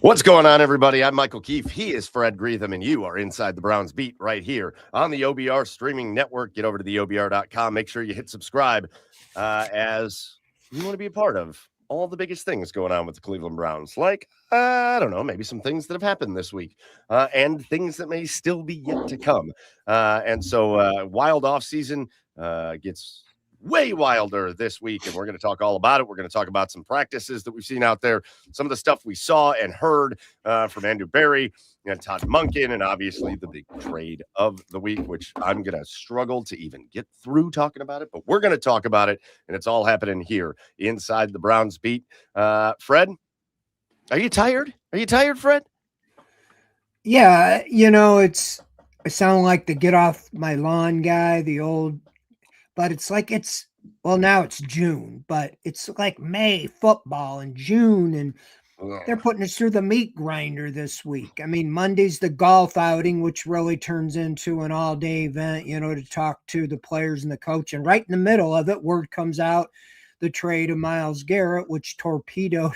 What's going on, everybody? I'm Michael Keefe. He is Fred Greetham, and you are inside the Browns beat right here on the OBR streaming network. Get over to the OBR.com. Make sure you hit subscribe as you want to be a part of all the biggest things going on with the Cleveland Browns. Like, I don't know, maybe some things that have happened this week and things that may still be yet to come. Wild off season gets way wilder this week, and we're going to talk all about it. We're going to talk about some practices that we've seen out there, some of the stuff we saw and heard from Andrew Berry and Todd Monken, and obviously the big trade of the week, which I'm going to struggle to even get through talking about it, but we're going to talk about it, and it's all happening here inside the Browns beat. Fred, are you tired? Are you tired, Fred? Yeah, I sound like the get off my lawn guy, but it's like now it's June, but it's like May football in June, and they're putting us through the meat grinder this week. I mean, Monday's the golf outing, which really turns into an all-day event, to talk to the players and the coach. And right in the middle of it, word comes out, the trade of Myles Garrett, which torpedoed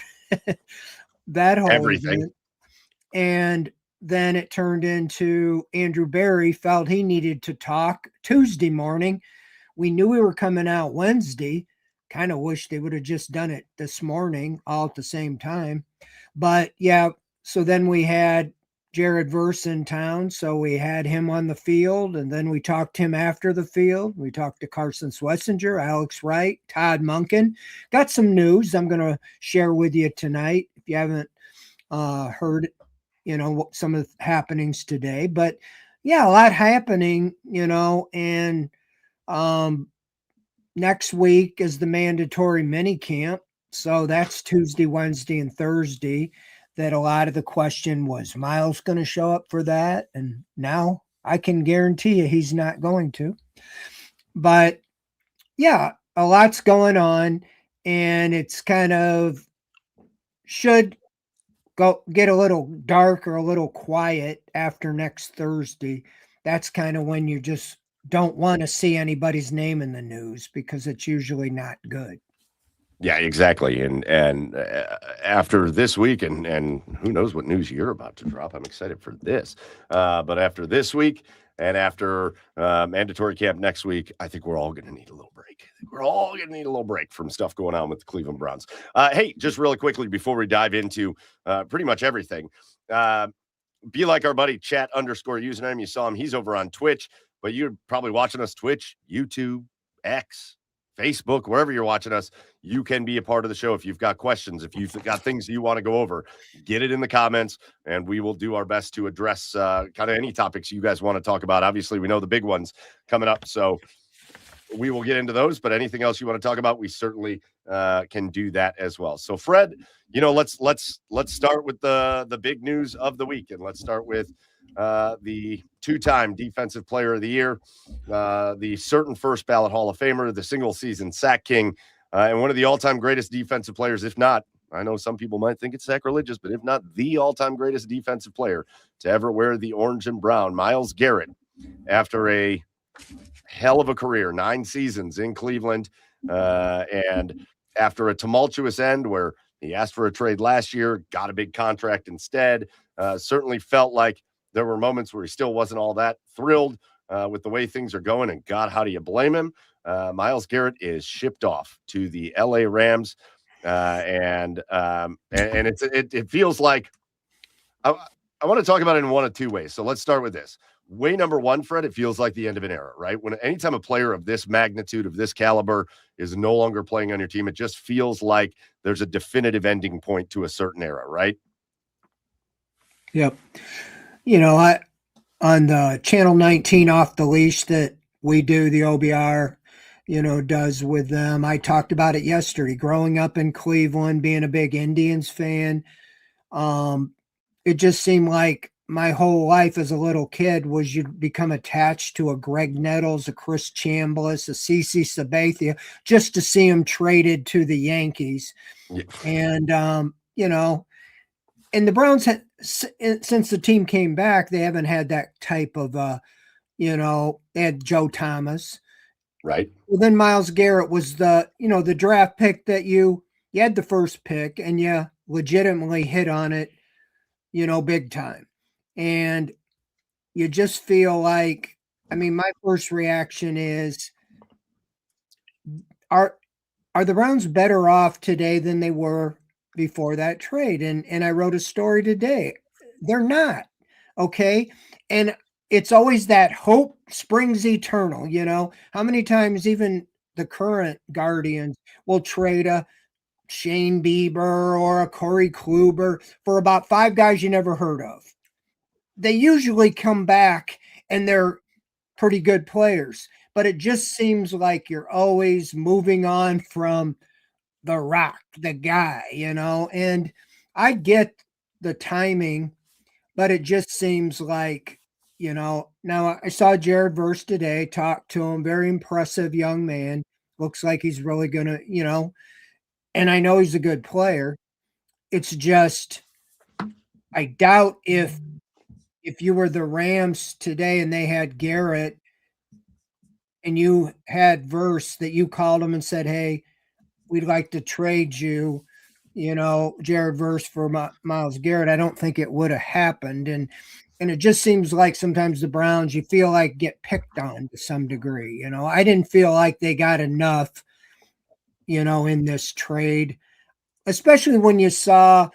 that whole Everything. event. And then it turned into Andrew Berry felt he needed to talk Tuesday morning. We knew we were coming out Wednesday. Kind of wish they would have just done it this morning all at the same time. But yeah, so then we had Jared Verse in town. So we had him on the field, and then we talked to him after the field. We talked to Carson Swessinger, Alex Wright, Todd Monken. Got some news I'm going to share with you tonight if you haven't heard, some of the happenings today. But yeah, a lot happening, and next week is the mandatory mini camp. So that's Tuesday, Wednesday, and Thursday. That a lot of the question was Myles going to show up for that? And now I can guarantee you he's not going to. But yeah, a lot's going on, and it's kind of should go get a little dark or a little quiet after next Thursday. That's kind of when you just don't want to see anybody's name in the news because it's usually not good. Yeah, exactly. And after this week, and who knows what news you're about to drop, I'm excited for this. But after this week and after mandatory camp next week, I think we're all going to need a little break. We're all going to need a little break from stuff going on with the Cleveland Browns. Hey, just really quickly before we dive into pretty much everything, be like our buddy chat_username. You saw him. He's over on Twitch. But you're probably watching us Twitch, YouTube, X, Facebook, wherever you're watching us. You can be a part of the show if you've got questions, if you've got things you want to go over. Get it in the comments, and we will do our best to address kind of any topics you guys want to talk about. Obviously, we know the big ones coming up, so we will get into those. But anything else you want to talk about, we certainly can do that as well. So, Fred, let's start with the big news of the week, and let's start with the two-time Defensive Player of the Year, the certain first ballot Hall of Famer, the single-season sack king, and one of the all-time greatest defensive players, if not, I know some people might think it's sacrilegious, but if not the all-time greatest defensive player to ever wear the orange and brown, Myles Garrett, after a hell of a career, 9 seasons in Cleveland, and after a tumultuous end where he asked for a trade last year, got a big contract instead, certainly felt like there were moments where he still wasn't all that thrilled with the way things are going, and God, how do you blame him? Myles Garrett is shipped off to the LA Rams, and it feels like I want to talk about it in one of two ways. So let's start with this. Way number one, Fred, it feels like the end of an era, right? When anytime a player of this magnitude, of this caliber, is no longer playing on your team, it just feels like there's a definitive ending point to a certain era, right? Yep. On the Channel 19 Off the Leash that we do, the OBR, does with them. I talked about it yesterday, growing up in Cleveland, being a big Indians fan. It just seemed like my whole life as a little kid was you'd become attached to a Greg Nettles, a Chris Chambliss, a CeCe Sabathia, just to see him traded to the Yankees. Yeah. And, and the Browns had, since the team came back, they haven't had that type of, they had Joe Thomas. Right. Well, then Myles Garrett was the draft pick that you had the first pick and you legitimately hit on it big time. And you just feel like, I mean, my first reaction is, are are the Browns better off today than they were before that trade? And I wrote a story today. They're not. Okay. And it's always that hope springs eternal, How many times even the current Guardians will trade a Shane Bieber or a Corey Kluber for about five guys you never heard of? They usually come back and they're pretty good players, but it just seems like you're always moving on from the rock, the guy, and I get the timing, but it just seems like, now I saw Jared Verse today, talked to him, very impressive young man. Looks like he's really gonna, and I know he's a good player. It's just, I doubt if you were the Rams today and they had Garrett and you had Verse, that you called him and said, "Hey, we'd like to trade you, Jared Verse for Myles Garrett." I don't think it would have happened. And it just seems like sometimes the Browns, you feel like, get picked on to some degree. I didn't feel like they got enough, in this trade, especially when you saw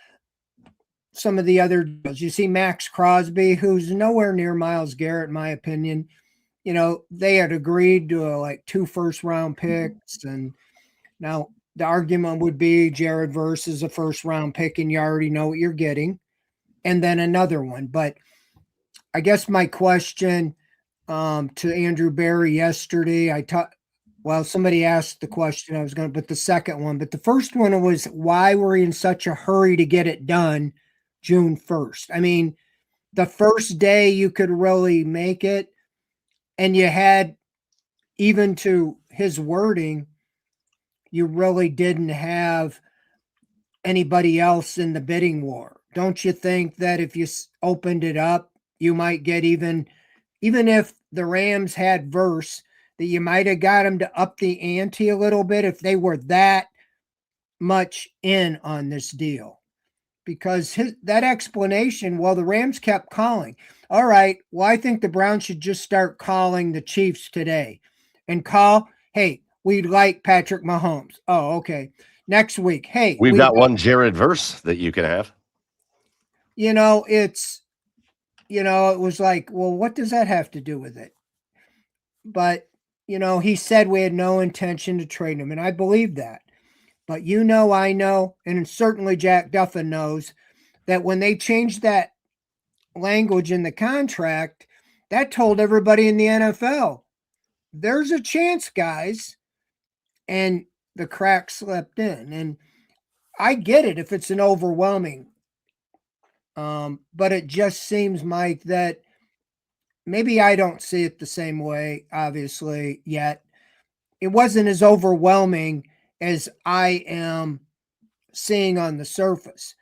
some of the other deals. You see Max Crosby, who's nowhere near Myles Garrett, in my opinion. They had agreed to like 2 first-round picks, and now the argument would be Jared Verse is a first-round pick, and you already know what you're getting, and then another one. But I guess my question to Andrew Berry yesterday, somebody asked the question I was going to, but the second one, but the first one was, why were you in such a hurry to get it done June 1st? I mean, the first day you could really make it, and you had, even to his wording, you really didn't have anybody else in the bidding war. Don't you think that if you opened it up, you might get, even if the Rams had Verse, that you might have got him to up the ante a little bit if they were that much in on this deal? Because that explanation, well, the Rams kept calling. All right, well, I think the Browns should just start calling the Chiefs today and call, hey, we'd like Patrick Mahomes. Oh, okay. Next week, hey, we've got one Jared Verse that you can have. It's, it was like, well, what does that have to do with it? But, he said we had no intention to trade him, and I believe that. But I know, and certainly Jack Duffin knows, that when they changed that language in the contract, that told everybody in the NFL, there's a chance, guys. And the crack slipped in. And I get it if it's an overwhelming. But it just seems, Mike, that maybe I don't see it the same way, obviously, yet. It wasn't as overwhelming as I am seeing on the surface.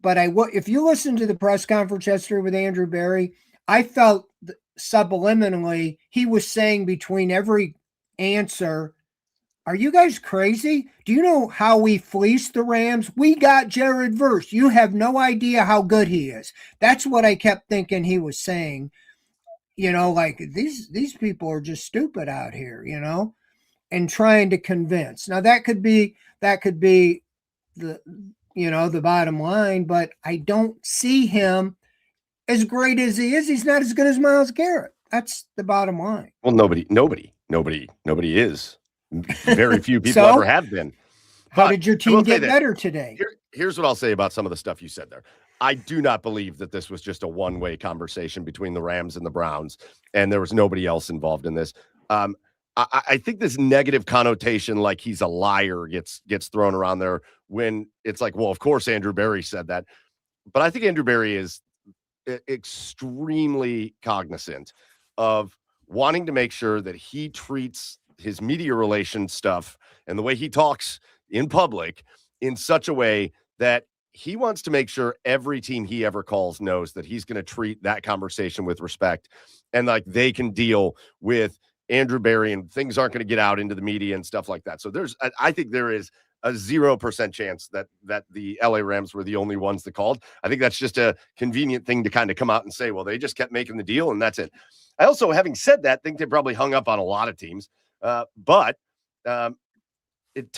But if you listen to the press conference yesterday with Andrew Berry, I felt subliminally he was saying between every answer, are you guys crazy? Do you know how we fleeced the Rams? We got Jared Verse. You have no idea how good he is. That's what I kept thinking he was saying. Like these people are just stupid out here, and trying to convince. Now that could be the the bottom line, but I don't see him, as great as he is, he's not as good as Myles Garrett. That's the bottom line. Well, nobody is. Very few people ever have been. How did your team get better today? Here's what I'll say about some of the stuff you said there. I do not believe that this was just a one-way conversation between the Rams and the Browns, and there was nobody else involved in this. I think this negative connotation, like he's a liar, gets thrown around there when it's like, well, of course Andrew Berry said that. But I think Andrew Berry is extremely cognizant of wanting to make sure that he treats his media relations stuff and the way he talks in public in such a way that he wants to make sure every team he ever calls knows that he's going to treat that conversation with respect, and like they can deal with Andrew Berry and things aren't going to get out into the media and stuff like that. So I think there is a 0% chance that the LA Rams were the only ones that called. I think that's just a convenient thing to kind of come out and say, well, they just kept making the deal and that's it. I also, having said that, think they probably hung up on a lot of teams. But to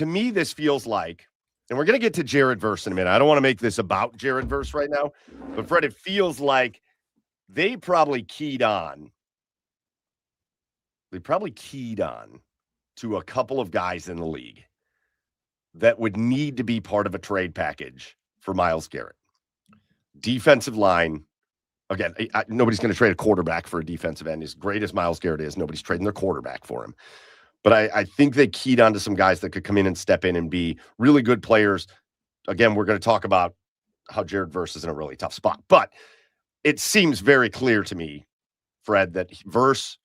me, this feels like, and we're going to get to Jared Verse in a minute. I don't want to make this about Jared Verse right now, but Fred, it feels like they probably keyed on to a couple of guys in the league that would need to be part of a trade package for Myles Garrett. Defensive line. Again, nobody's going to trade a quarterback for a defensive end. As great as Myles Garrett is, nobody's trading their quarterback for him. But I think they keyed on to some guys that could come in and step in and be really good players. Again, we're going to talk about how Jared Verse is in a really tough spot. But it seems very clear to me, Fred, that Verse,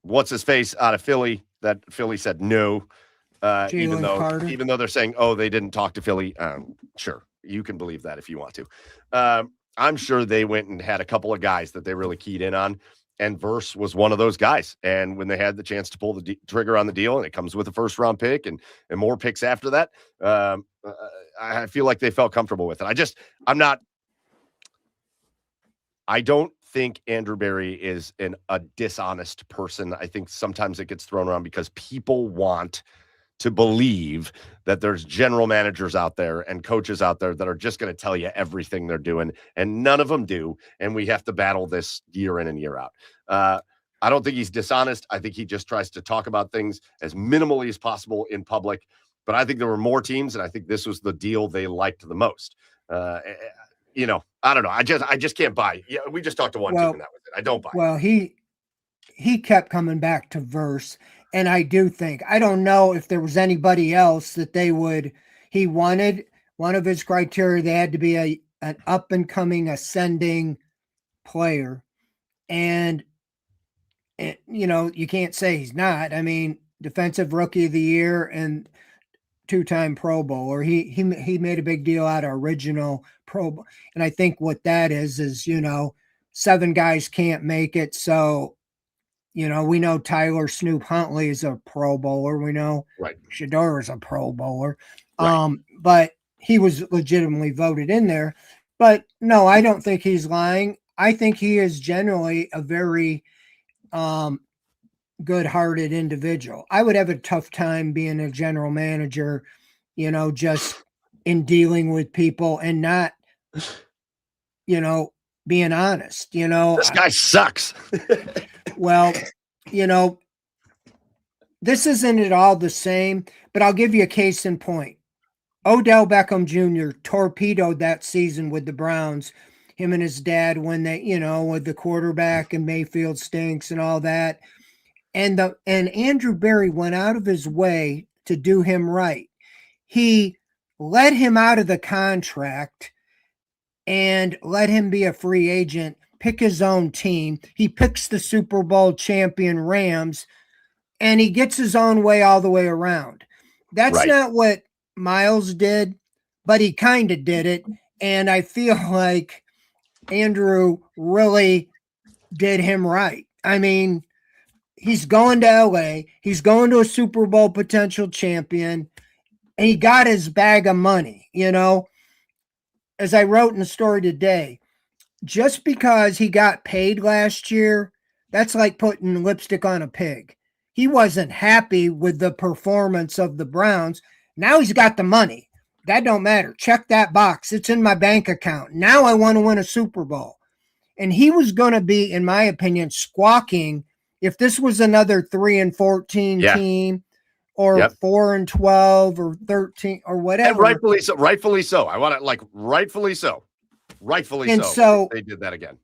what's his face out of Philly, that Philly said no. Even though they're saying, oh, they didn't talk to Philly. Sure, you can believe that if you want to. I'm sure they went and had a couple of guys that they really keyed in on, and Verse was one of those guys. And when they had the chance to pull the trigger on the deal, and it comes with a first-round pick and more picks after that, I feel like they felt comfortable with it. I don't think Andrew Berry is a dishonest person. I think sometimes it gets thrown around because people want to believe that there's general managers out there and coaches out there that are just going to tell you everything they're doing, and none of them do. And we have to battle this year in and year out. I don't think he's dishonest. I think he just tries to talk about things as minimally as possible in public. But I think there were more teams, and I think this was the deal they liked the most. I don't know. I just can't buy. Yeah, we just talked to one team, and that was it. I don't buy. Well, he kept coming back to Verse. And I do think, I don't know if there was anybody else that he wanted. One of his criteria, they had to be an up and coming ascending player. And, you can't say he's not. I mean, defensive rookie of the year and 2-time Pro Bowler. He made a big deal out of original Pro Bowl. And I think what that is, 7 guys can't make it. So, we know Tyler Snoop Huntley is a Pro Bowler. We know Shador is a Pro Bowler. Right. But he was legitimately voted in there. But no, I don't think he's lying. I think he is generally a very good-hearted individual. I would have a tough time being a general manager, just in dealing with people and not, being honest. This guy sucks. Well, this isn't at all the same, but I'll give you a case in point. Odell Beckham Jr. torpedoed that season with the Browns, him and his dad, when they, with the quarterback and Mayfield stinks and all that. And Andrew Berry went out of his way to do him right. He let him out of the contract and let him be a free agent, pick his own team. He picks the Super Bowl champion Rams, and he gets his own way all the way around. That's not what Myles did, but he kind of did it. And I feel like Andrew really did him right. I mean, he's going to LA. He's going to a Super Bowl potential champion. And he got his bag of money, As I wrote in the story today, just because he got paid last year, that's like putting lipstick on a pig. He wasn't happy with the performance of the Browns. Now he's got the money. That don't matter. Check that box. It's in my bank account. Now I want to win a Super Bowl. And he was going to be, in my opinion, squawking if this was another 3-14 team or 4-12 or 13 or whatever. And rightfully so. Rightfully so. I want to rightfully so. Rightfully so. They did that again.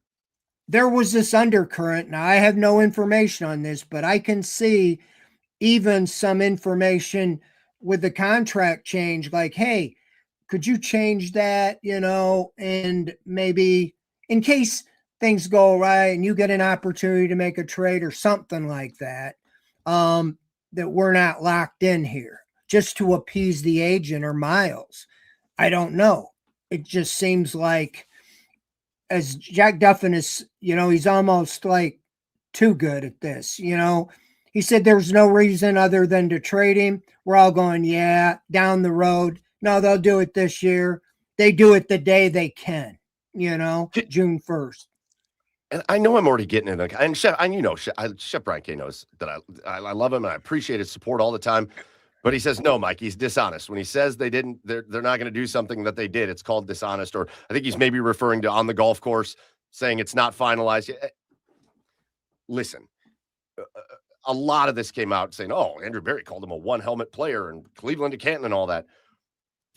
There was this undercurrent. Now, I have no information on this, but I can see even some information with the contract change, like, hey, could you change that, and maybe in case things go right and you get an opportunity to make a trade or something like that, that we're not locked in here just to appease the agent or Myles. I don't know. It just seems like, as Jack Duffin is, he's almost like too good at this. He said there's no reason other than to trade him. We're all going, yeah, down the road. No, they'll do it this year. They do it the day they can, June 1st. And I know I'm already getting it. And Chef, Chef Brian K knows that I love him and I appreciate his support all the time. But he says, no, Mike, he's dishonest. When he says they're not going to do something that they did, it's called dishonest. Or I think he's maybe referring to on the golf course, saying it's not finalized. Listen, a lot of this came out saying, oh, Andrew Berry called him a one-helmet player and Cleveland to Canton and all that.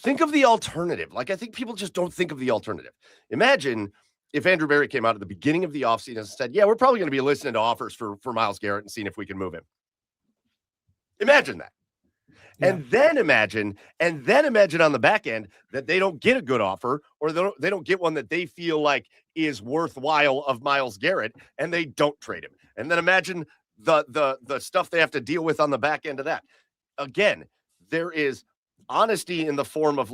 Think of the alternative. I think people just don't think of the alternative. Imagine if Andrew Berry came out at the beginning of the offseason and said, yeah, we're probably going to be listening to offers for Myles Garrett and seeing if we can move him. Imagine that. Yeah. And then imagine on the back end that they don't get a good offer or they don't get one that they feel like is worthwhile of Myles Garrett and they don't trade him. And then imagine the stuff they have to deal with on the back end of that. Again, there is honesty in the form of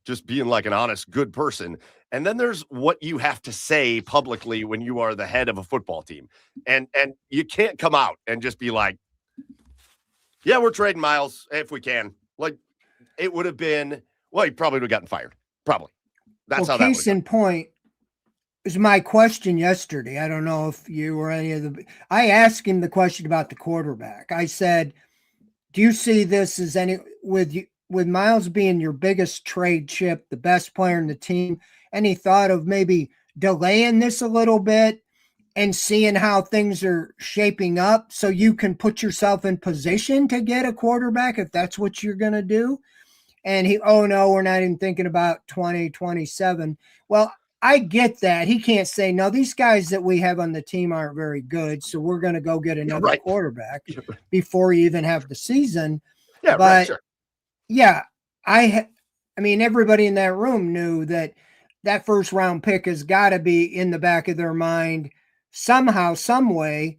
just being an honest, good person. And then there's what you have to say publicly when you are the head of a football team. And you can't come out and just be like, yeah, we're trading Myles if we can. It would have been, he probably would have gotten fired. Probably. That's how that was. Case in point is my question yesterday. I don't know if you or any of I asked him the question about the quarterback. I said, do you see this as with Myles being your biggest trade chip, the best player in the team, any thought of maybe delaying this a little bit and seeing how things are shaping up so you can put yourself in position to get a quarterback if that's what you're going to do? And oh no, we're not even thinking about 2027. Well, I get that. He can't say, no, these guys that we have on the team aren't very good, so we're going to go get another quarterback before you even have the season. Yeah, but right, sure. Yeah, I mean, everybody in that room knew that first round pick has got to be in the back of their mind somehow, some way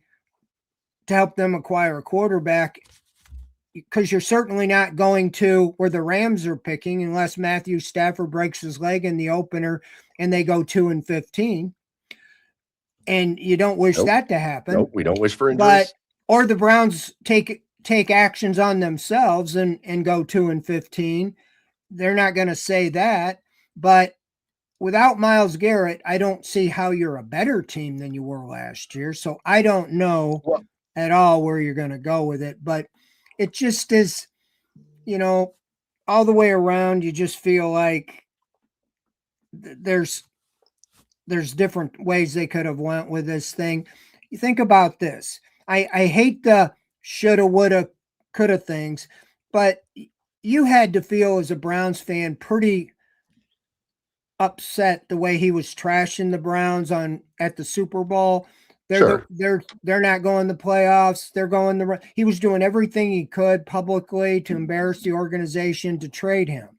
to help them acquire a quarterback, because you're certainly not going to where the Rams are picking unless Matthew Stafford breaks his leg in the opener and they go 2-15. And you don't wish that to happen. Nope, we don't wish for injuries. Or the Browns take actions on themselves and go 2-15. They're not going to say that. But without Myles Garrett, I don't see how you're a better team than you were last year. So I don't know at all where you're going to go with it. But it just is, all the way around, you just feel like there's different ways they could have went with this thing. You think about this. I hate the shoulda, woulda, coulda things, but you had to feel as a Browns fan pretty upset the way he was trashing the Browns at the Super Bowl. They're not going to the playoffs. They're going he was doing everything he could publicly to embarrass the organization to trade him.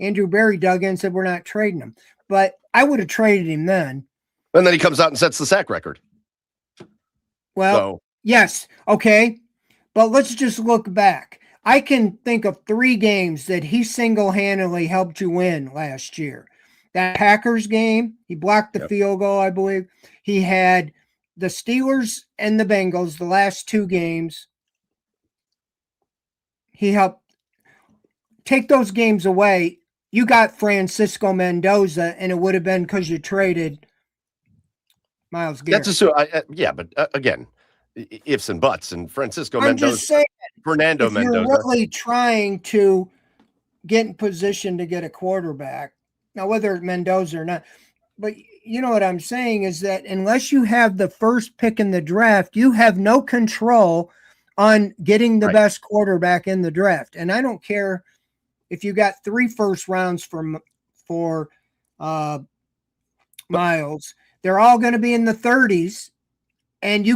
Andrew Berry dug in and said, we're not trading him. But I would have traded him then. And then he comes out and sets the sack record. Well, yes. Okay. But let's just look back. I can think of 3 games that he single-handedly helped you win last year. That Packers game, he blocked the field goal, I believe. He had the Steelers and the Bengals, the last 2 games. He helped take those games away. You got Francisco Mendoza, and it would have been because you traded Myles Garrett. But again, ifs and buts. And Francisco Mendoza, just saying, Fernando Mendoza. You're really trying to get in position to get a quarterback. Now, whether it's Mendoza or not, but you know what I'm saying is that unless you have the first pick in the draft, you have no control on getting the best quarterback in the draft. And I don't care if you got 3 first rounds for Myles, they're all going to be in the 30s, and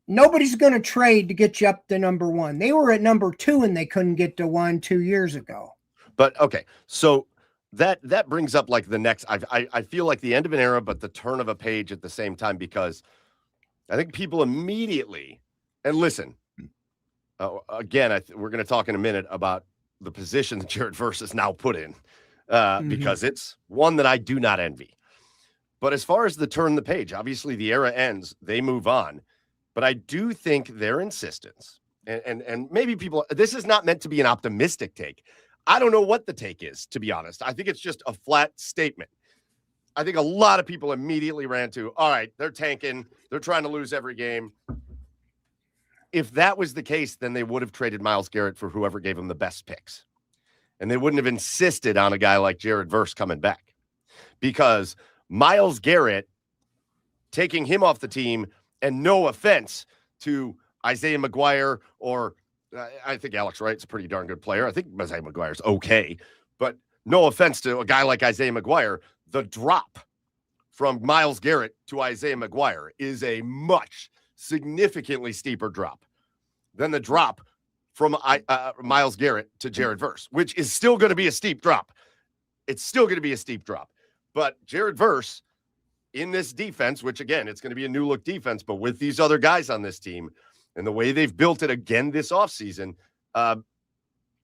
nobody's going to trade to get you up to number 1. They were at number 2 and they couldn't get to 1 2 years ago. But okay, so that brings up the next. I feel like the end of an era, but the turn of a page at the same time, because I think people immediately, and listen, again, we're going to talk in a minute about the position that Jared Verse is now put in, because it's one that I do not envy. But as far as the turn the page, obviously the era ends, they move on. But I do think their insistence, and maybe people, this is not meant to be an optimistic take. I don't know what the take is, to be honest. I think it's just a flat statement. I think a lot of people immediately ran to, all right, they're tanking. They're trying to lose every game. If that was the case, then they would have traded Myles Garrett for whoever gave them the best picks. And they wouldn't have insisted on a guy like Jared Verse coming back. Because Myles Garrett, taking him off the team, and no offense to Isaiah McGuire or I think Alex Wright's a pretty darn good player. I think Isaiah McGuire's okay. But no offense to a guy like Isaiah McGuire, the drop from Myles Garrett to Isaiah McGuire is a much significantly steeper drop than the drop from Myles Garrett to Jared Verse, which is still going to be a steep drop. It's still going to be a steep drop. But Jared Verse in this defense, which again, it's going to be a new look defense, but with these other guys on this team and the way they've built it again this offseason,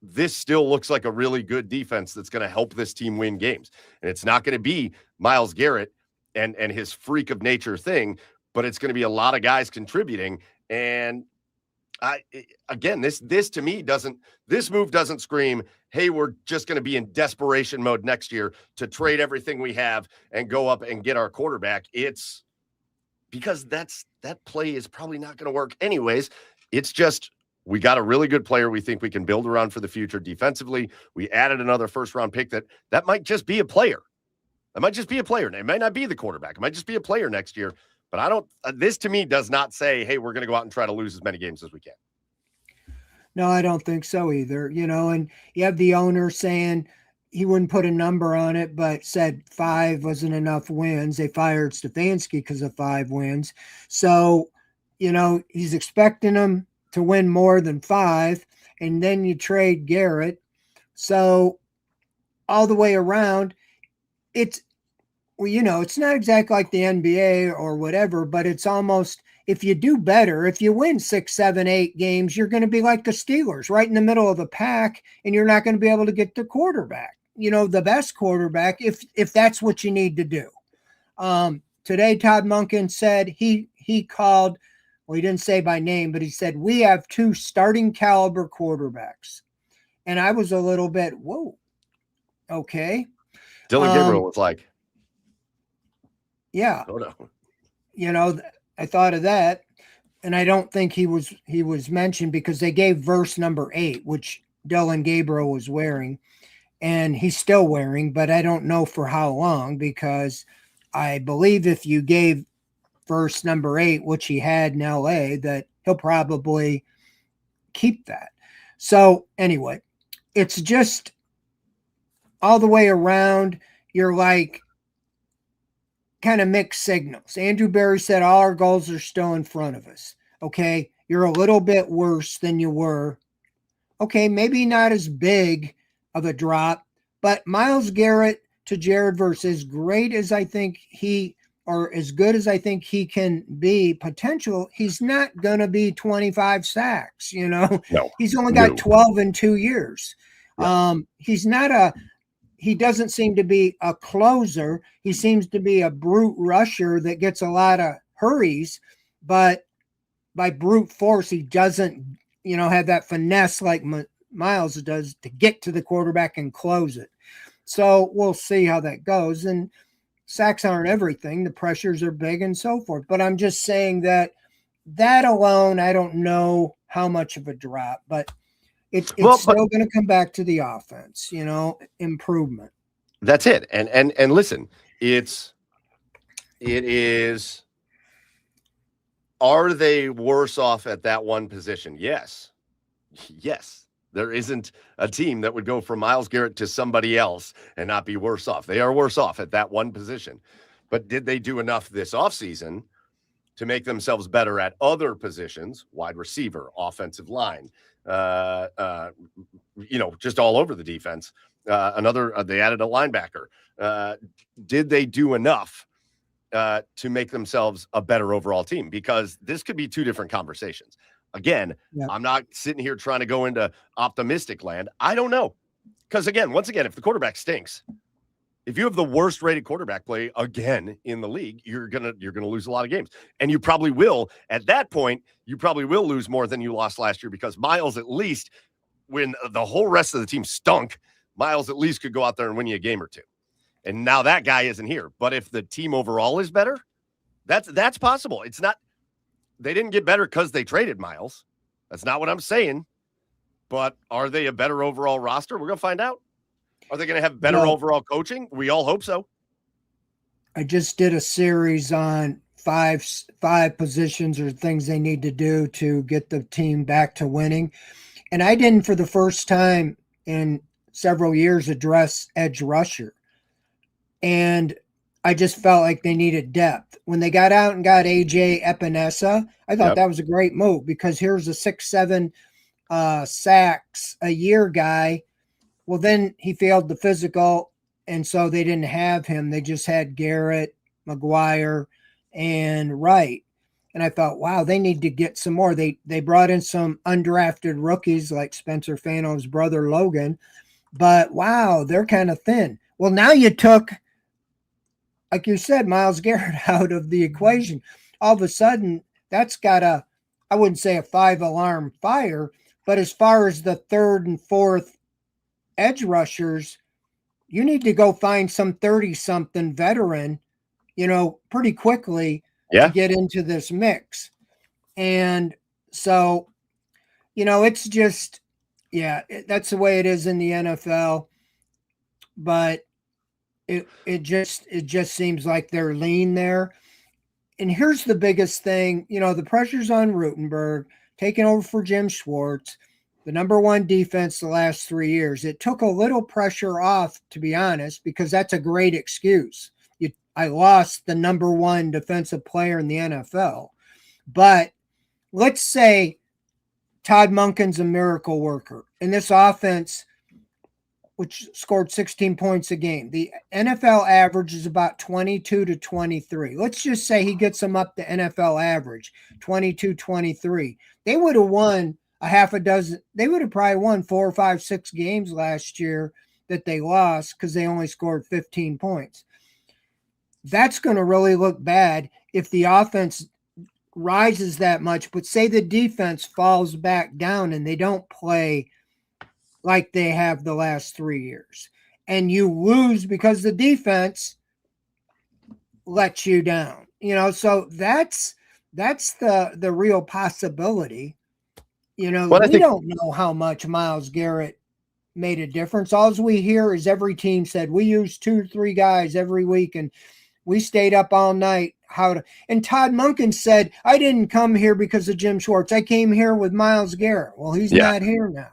this still looks like a really good defense that's going to help this team win games. And it's not going to be Myles Garrett and his freak of nature thing, but it's going to be a lot of guys contributing. And again, this to me this move doesn't scream, hey, we're just going to be in desperation mode next year to trade everything we have and go up and get our quarterback. It's because that play is probably not going to work anyways. It's just, we got a really good player we think we can build around for the future defensively. We added another first-round pick that might just be a player. It might just be a player. It might not be the quarterback. It might just be a player next year. But I don't this to me does not say, hey, we're going to go out and try to lose as many games as we can. No, I don't think so either. And you have the owner saying he wouldn't put a number on it, but said 5 wasn't enough wins. They fired Stefanski because of 5 wins. So, he's expecting them to win more than 5, and then you trade Garrett. So all the way around, it's not exactly like the NBA or whatever, but it's almost, if you do better, if you win 6, 7, 8 games, you're going to be like the Steelers, right in the middle of the pack, and you're not going to be able to get the quarterback, the best quarterback, if that's what you need to do. Today, Todd Monken said he called, well, he didn't say by name, but he said, we have 2 starting caliber quarterbacks. And I was a little bit, whoa, okay. Dylan Gabriel was like, yeah. Oh, no. I thought of that, and I don't think he was mentioned because they gave verse number 8, which Dylan Gabriel was wearing, and he's still wearing, but I don't know for how long, because I believe if you gave verse number 8, which he had in LA, that he'll probably keep that. So anyway, it's just all the way around, you're like, kind of mixed signals. Andrew Berry said all our goals are still in front of us. Okay, you're a little bit worse than you were. Okay, maybe not as big of a drop, but Myles Garrett to Jared Verse, as great as I think or as good as I think he can be potential, he's not going to be 25 sacks, No, he's only got 12 in 2 years. Yeah. He doesn't seem to be a closer. He seems to be a brute rusher that gets a lot of hurries, but by brute force, he doesn't, have that finesse like Myles does to get to the quarterback and close it. So we'll see how that goes. And sacks aren't everything. The pressures are big and so forth. But I'm just saying that alone, I don't know how much of a drop, but it's still going to come back to the offense, improvement. That's it. And listen, it is, are they worse off at that one position? Yes. There isn't a team that would go from Myles Garrett to somebody else and not be worse off. They are worse off at that one position. But did they do enough this offseason to make themselves better at other positions, wide receiver, offensive line, just all over the defense? They added a linebacker. Did they do enough to make themselves a better overall team? Because this could be 2 different conversations. Again, yeah. I'm not sitting here trying to go into optimistic land. I don't know. Because once again, if the quarterback stinks, If you have the worst rated quarterback play again in the league, you're gonna lose a lot of games, and you probably will. At that point, you probably will lose more than you lost last year because Myles, at least when the whole rest of the team stunk, Myles at least could go out there and win you a game or two. And now that guy isn't here. But if the team overall is better, that's possible. It's not. They didn't get better because they traded Myles. That's not what I'm saying. But are they a better overall roster? We're gonna find out. Are they going to have better overall coaching? We all hope so. I just did a series on five positions or things they need to do to get the team back to winning. And I didn't, for the first time in several years, address edge rusher. And I just felt like they needed depth. When they got out and got AJ Epinesa, I thought that was a great move because here's a 6-7 sacks a year guy. Well, then he failed the physical, and so they didn't have him. They just had Garrett, McGuire, and Wright. And I thought, wow, they need to get some more. They brought in some undrafted rookies like Spencer Fano's brother, Logan. But, wow, they're kind of thin. Well, now you took, like you said, Myles Garrett out of the equation. All of a sudden, that's got I wouldn't say a 5-alarm fire, but as far as the third and fourth edge rushers, you need to go find some 30-something veteran, pretty quickly to get into this mix. And so, it's just, that's the way it is in the NFL. But it just seems like they're lean there. And here's the biggest thing, the pressure's on Rutenberg, taking over for Jim Schwartz, the number one defense the last 3 years. It took a little pressure off, to be honest, because that's a great excuse. I lost the number one defensive player in the NFL. But let's say Todd Monken's a miracle worker in this offense, which scored 16 points a game. The NFL average is about 22 to 23. Let's just say he gets them up to NFL average, 22, 23. They would have won a half a dozen. They would have probably won 4 or 5, 6 games last year that they lost because they only scored 15 points. That's going to really look bad if the offense rises that much, but say the defense falls back down and they don't play like they have the last 3 years, and you lose because the defense lets you down. So that's the real possibility. We don't know how much Myles Garrett made a difference. All we hear is every team said we use 2 or 3 guys every week, and we stayed up all night. And Todd Monken said, I didn't come here because of Jim Schwartz. I came here with Myles Garrett. Well, he's not here now.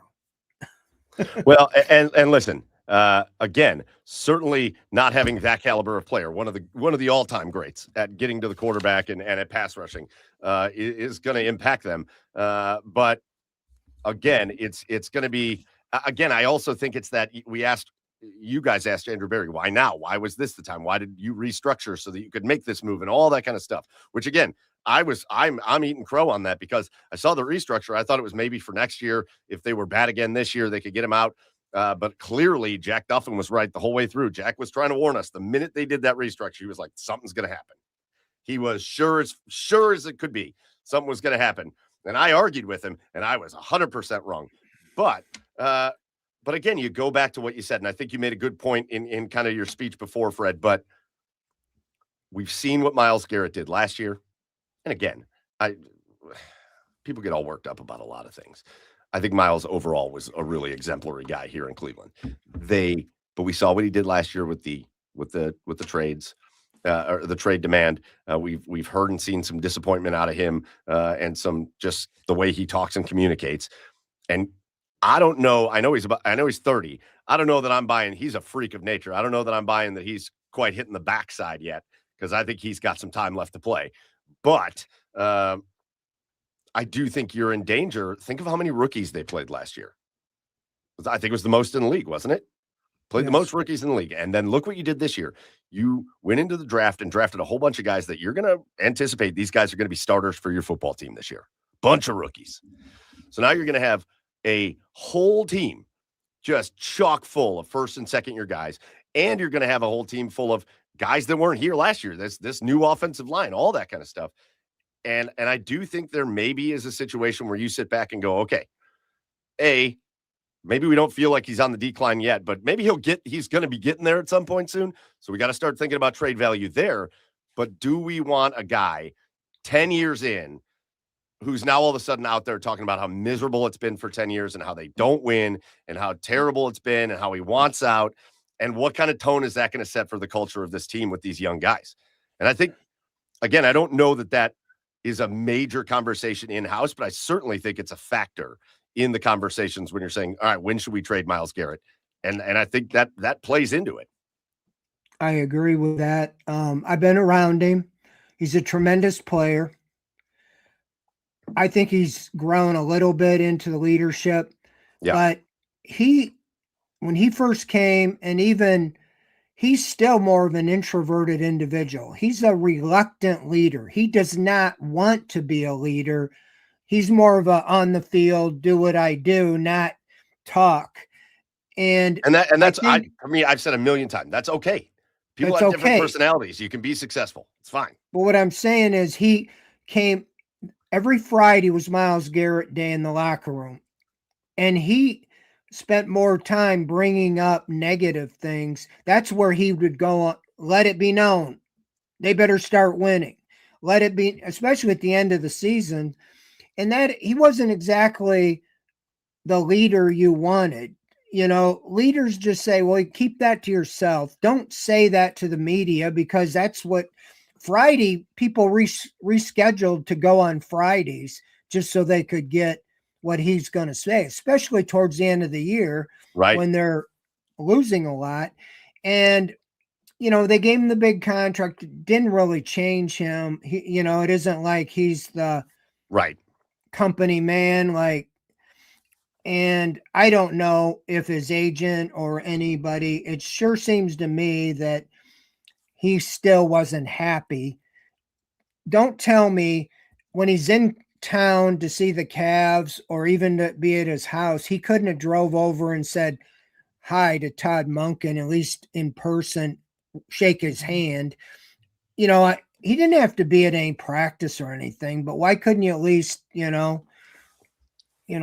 Well, and listen, again, certainly not having that caliber of player, one of the all-time greats at getting to the quarterback and at pass rushing, is going to impact them. But again, it's going to be, again, I also think it's that you guys asked Andrew Berry, why now? Why was this the time? Why did you restructure so that you could make this move and all that kind of stuff? Which again, I'm eating crow on that because I saw the restructure. I thought it was maybe for next year. If they were bad again this year, they could get him out. But clearly Jack Duffin was right the whole way through. Jack was trying to warn us. The minute they did that restructure, he was like, something's going to happen. He was sure as it could be. Something was going to happen. And I argued with him, and I was 100% wrong. But again, you go back to what you said, and I think you made a good point in kind of your speech before, Fred. But we've seen what Myles Garrett did last year. And again, people get all worked up about a lot of things. I think Myles overall was a really exemplary guy here in Cleveland. But we saw what he did last year with the trades, or the trade demand. We've heard and seen some disappointment out of him, and some just the way he talks and communicates. And I don't know. I know he's 30. I don't know that I'm buying he's a freak of nature. I don't know that I'm buying that he's quite hitting the backside yet, because I think he's got some time left to play. But I do think you're in danger. Think of how many rookies they played last year. I think it was the most in the league, wasn't it? Played the most rookies in the league. And then look what you did this year. You went into the draft and drafted a whole bunch of guys that you're going to anticipate these guys are going to be starters for your football team this year. Bunch of rookies. So now you're going to have a whole team just chock full of first and second year guys. and you're going to have a whole team full of guys that weren't here last year. This new offensive line, all that kind of stuff. And I do think there maybe is a situation where you sit back and go, okay, maybe we don't feel like he's on the decline yet, but maybe he's going to be getting there at some point soon. So we got to start thinking about trade value there. But do we want a guy 10 years in who's now all of a sudden out there talking about how miserable it's been for 10 years and how they don't win and how terrible it's been and how he wants out? And what kind of tone is that going to set for the culture of this team with these young guys? And I think, again, I don't know that is a major conversation in-house, but I certainly think it's a factor in the conversations when you're saying, all right, when should we trade Myles Garrett? And I think that plays into it. I agree with that. I've been around him. He's a tremendous player. I think he's grown a little bit into the leadership, but when he first came, and even he's still more of an introverted individual. He's a reluctant leader. He does not want to be a leader. He's more of a on the field, do what I do, not talk. And that's for me, I've said a million times, that's okay. People have different personalities. You can be successful. It's fine. But what I'm saying is he came every Friday was Myles Garrett Day in the locker room. And he spent more time bringing up negative things. That's where he would go, let it be known. They better start winning. Let it be, especially at the end of the season. And that he wasn't exactly the leader you wanted. You know, leaders just say, well, keep that to yourself. Don't say that to the media, because that's what Friday people rescheduled to go on Fridays just so they could get what he's going to say, especially towards the end of the year, right, when they're losing a lot. And, you know, they gave him the big contract, didn't really change him. It isn't like he's the right company man, and I don't know if his agent or anybody, it sure seems to me that he still wasn't happy. Don't tell me when he's in town to see the Cavs or even to be at his house, he couldn't have drove over and said hi to Todd Monken, at least in person, shake his hand. He didn't have to be at any practice or anything, but why couldn't you at least,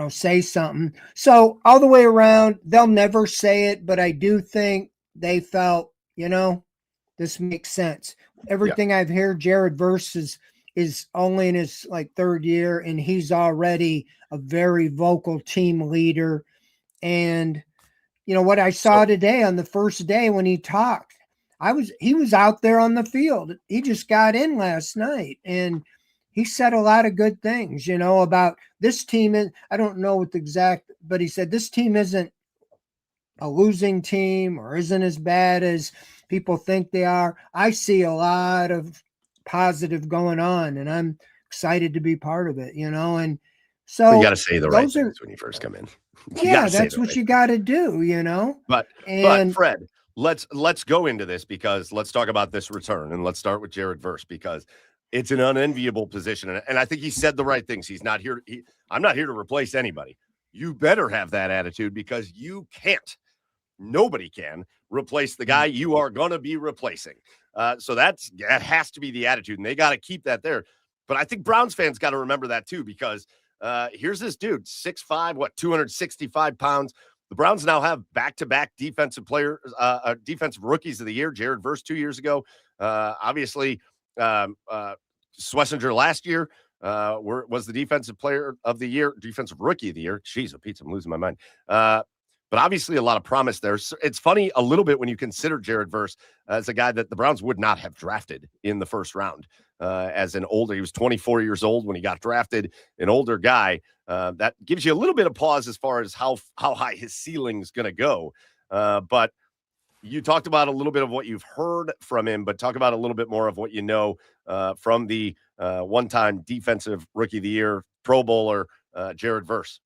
say something? So all the way around, they'll never say it, but I do think they felt, this makes sense. Everything I've heard, Jared Verse is only in his third year, and he's already a very vocal team leader. And what I saw today on the first day when he talked, he was out there on the field. He just got in last night, and he said a lot of good things, about this team. I don't know what the exact, but he said this team isn't a losing team or isn't as bad as people think they are. I see a lot of positive going on, and I'm excited to be part of it, and so you got to say the right things when you first come in. That's what you got to do, But Fred, let's go into this, because let's talk about this return, and let's start with Jared Verse, because it's an unenviable position, and I think he said the right things. He's not here. I'm not here to replace anybody. You better have that attitude, because you can't. Nobody can replace the guy you are going to be replacing. So that has to be the attitude, and they got to keep that there. But I think Browns fans got to remember that too, because here's this dude, 6'5", 265 pounds. The Browns now have back-to-back defensive rookies of the year. Jared Verse 2 years ago. Obviously, Schlesinger last year was the defensive rookie of the year. Jeez, Pete, I'm losing my mind. But obviously a lot of promise there. So it's funny a little bit when you consider Jared Verse as a guy that the Browns would not have drafted in the first round. As an older, he was 24 years old when he got drafted, an older guy. That gives you a little bit of pause as far as how high his ceiling is going to go. But you talked about a little bit of what you've heard from him, but talk about a little bit more of what you know from the one-time defensive rookie of the year, Pro Bowler, Jared Verse.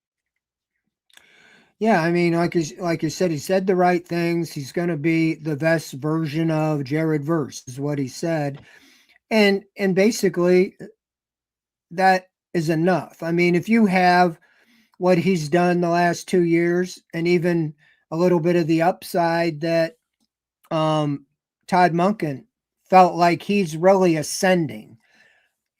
Yeah, I mean, like you said, he said the right things. He's going to be the best version of Jared Verse, is what he said. And basically, that is enough. I mean, if you have what he's done the last 2 years, and even a little bit of the upside that Todd Monken felt like he's really ascending.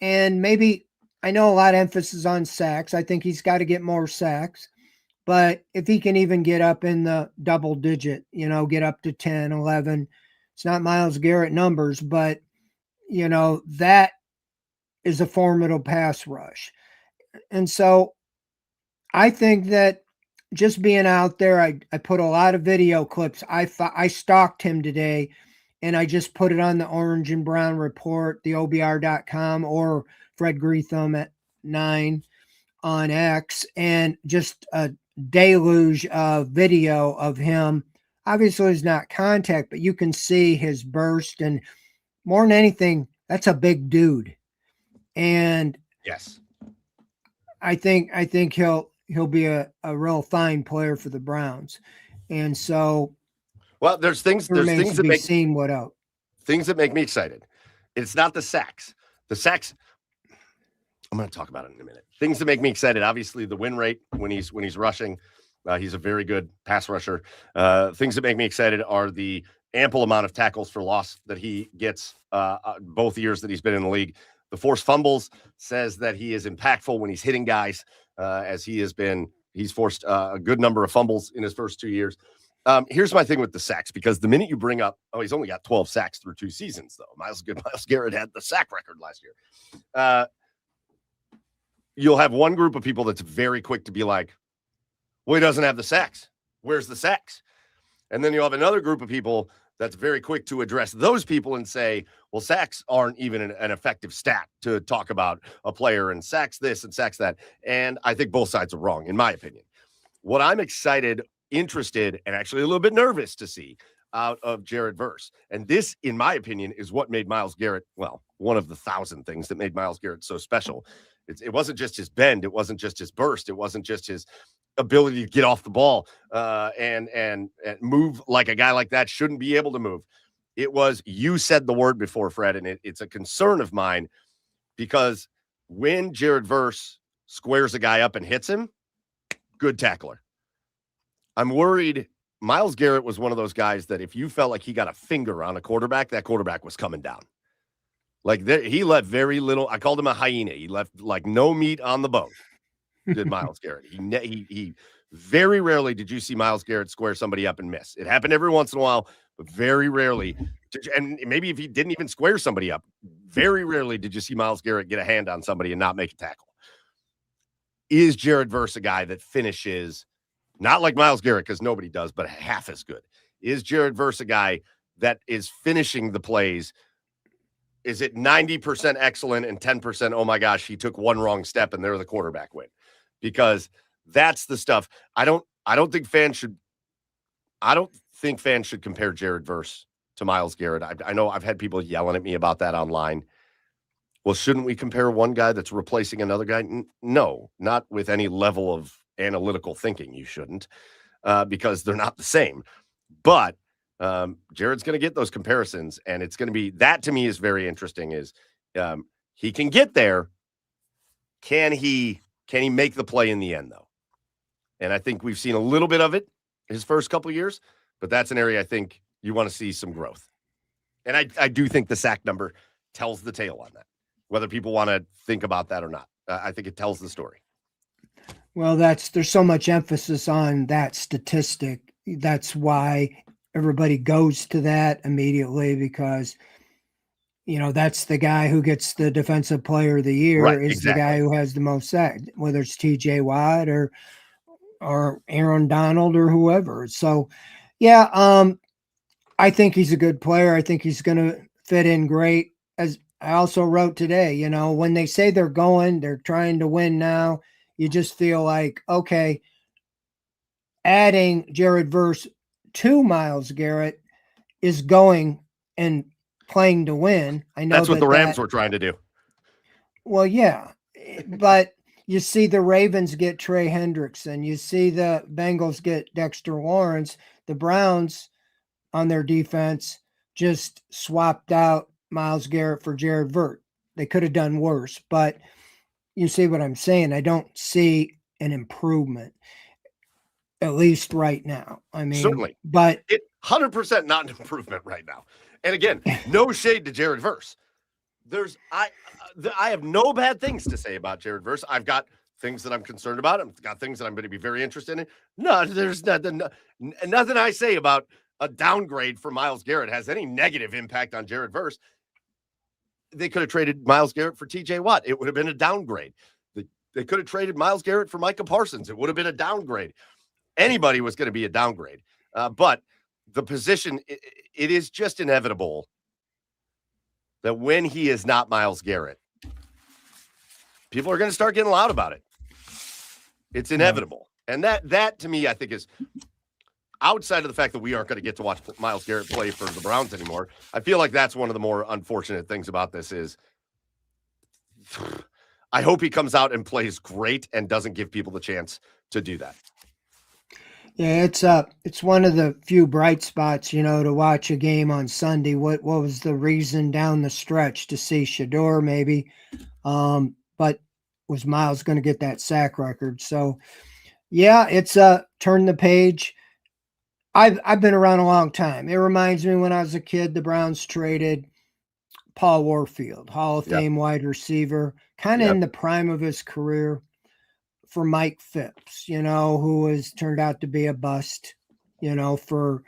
And maybe I know a lot of emphasis on sacks. I think he's got to get more sacks. But if he can even get up in the double digit, get up to 10, 11, it's not Myles Garrett numbers, but, that is a formidable pass rush. And so I think that just being out there, I put a lot of video clips. I stalked him today and I just put it on the Orange and Brown Report, the OBR.com, or Fred Greetham at 9 on X, and just a deluge of video of him. Obviously, it's not contact, but you can see his burst. And more than anything, that's a big dude. And yes, I think he'll be a real fine player for the Browns. And so, well, there's things to that be make seen what out. Things that make me excited. It's not the sacks. The sacks, I'm going to talk about it in a minute. Things that make me excited. Obviously, the win rate when he's rushing. He's a very good pass rusher. Things that make me excited are the ample amount of tackles for loss that he gets both years that he's been in the league. The forced fumbles says that he is impactful when he's hitting guys, as he's forced a good number of fumbles in his first 2 years. Here's my thing with the sacks, because the minute you bring up, he's only got 12 sacks through 2 seasons, though. Myles Garrett had the sack record last year. You'll have one group of people that's very quick to be like, well, he doesn't have the sacks. Where's the sacks? And then you'll have another group of people that's very quick to address those people and say, well, sacks aren't even an effective stat to talk about a player, and sacks this and sacks that. And I think both sides are wrong, in my opinion. What I'm interested, and actually a little bit nervous to see out of Jared Verse. And this, in my opinion, is what made Myles Garrett, well, one of the 1,000 things that made Myles Garrett so special. It wasn't just his bend. It wasn't just his burst. It wasn't just his ability to get off the ball and move like a guy like that shouldn't be able to move. It was, you said the word before, Fred, and it's a concern of mine, because when Jared Verse squares a guy up and hits him, good tackler. I'm worried. Myles Garrett was one of those guys that if you felt like he got a finger on a quarterback, that quarterback was coming down. Like he left very little. I called him a hyena. He left like no meat on the bone. Did Myles Garrett? He very rarely did you see Myles Garrett square somebody up and miss. It happened every once in a while, but very rarely. And maybe if he didn't even square somebody up, very rarely did you see Myles Garrett get a hand on somebody and not make a tackle. Is Jared Verse a guy that finishes not like Myles Garrett, because nobody does, but half as good? Is Jared Verse a guy that is finishing the plays? Is it 90% excellent and 10%, oh my gosh, he took one wrong step and they're the quarterback win? Because that's the stuff. I don't think fans should compare Jared Verse to Myles Garrett. I know I've had people yelling at me about that online. Well, shouldn't we compare one guy that's replacing another guy? No, not with any level of analytical thinking. You shouldn't, because they're not the same. But Jared's going to get those comparisons, and it's going to be, that to me is very interesting, is he can get there. Can he make the play in the end, though? And I think we've seen a little bit of it his first couple of years, but that's an area I think you want to see some growth. And I do think the sack number tells the tale on that, whether people want to think about that or not. I think it tells the story. Well, there's so much emphasis on that statistic. That's why everybody goes to that immediately, because that's the guy who gets the defensive player of the year, right, is exactly the guy who has the most sacks, whether it's TJ Watt or Aaron Donald or whoever. So yeah, I think he's a good player. I think he's going to fit in great. As I also wrote today, when they say they're trying to win now, you just feel like, okay, adding Jared Verse to Myles Garrett is going and playing to win. I know that's what the Rams were trying to do. Well, yeah, but you see the Ravens get Trey Hendrickson. You see the Bengals get Dexter Lawrence. The Browns on their defense just swapped out Myles Garrett for Jared Verse. They could have done worse, but you see what I'm saying? I don't see an improvement, at least right now. I mean, certainly, but 100% not an improvement right now. And again, no shade to Jared Verse. I have no bad things to say about Jared Verse. I've got things that I'm concerned about. I've got things that I'm going to be very interested in. No, there's nothing I say about a downgrade for Myles Garrett has any negative impact on Jared Verse. They could have traded Myles Garrett for TJ Watt. It would have been a downgrade. They could have traded Myles Garrett for Micah Parsons. It would have been a downgrade. Anybody was going to be a downgrade. But the position, it is just inevitable that when he is not Myles Garrett, people are going to start getting loud about it. It's inevitable. And that to me, I think is outside of the fact that we aren't going to get to watch Myles Garrett play for the Browns anymore. I feel like that's one of the more unfortunate things about this is I hope he comes out and plays great and doesn't give people the chance to do that. Yeah, it's one of the few bright spots, to watch a game on Sunday. What was the reason down the stretch to see Shador maybe? But was Myles going to get that sack record? So yeah, it's turn the page. I've been around a long time. It reminds me when I was a kid, the Browns traded Paul Warfield, Hall of Fame wide receiver, kind of in the prime of his career, for Mike Phipps, who has turned out to be a bust, for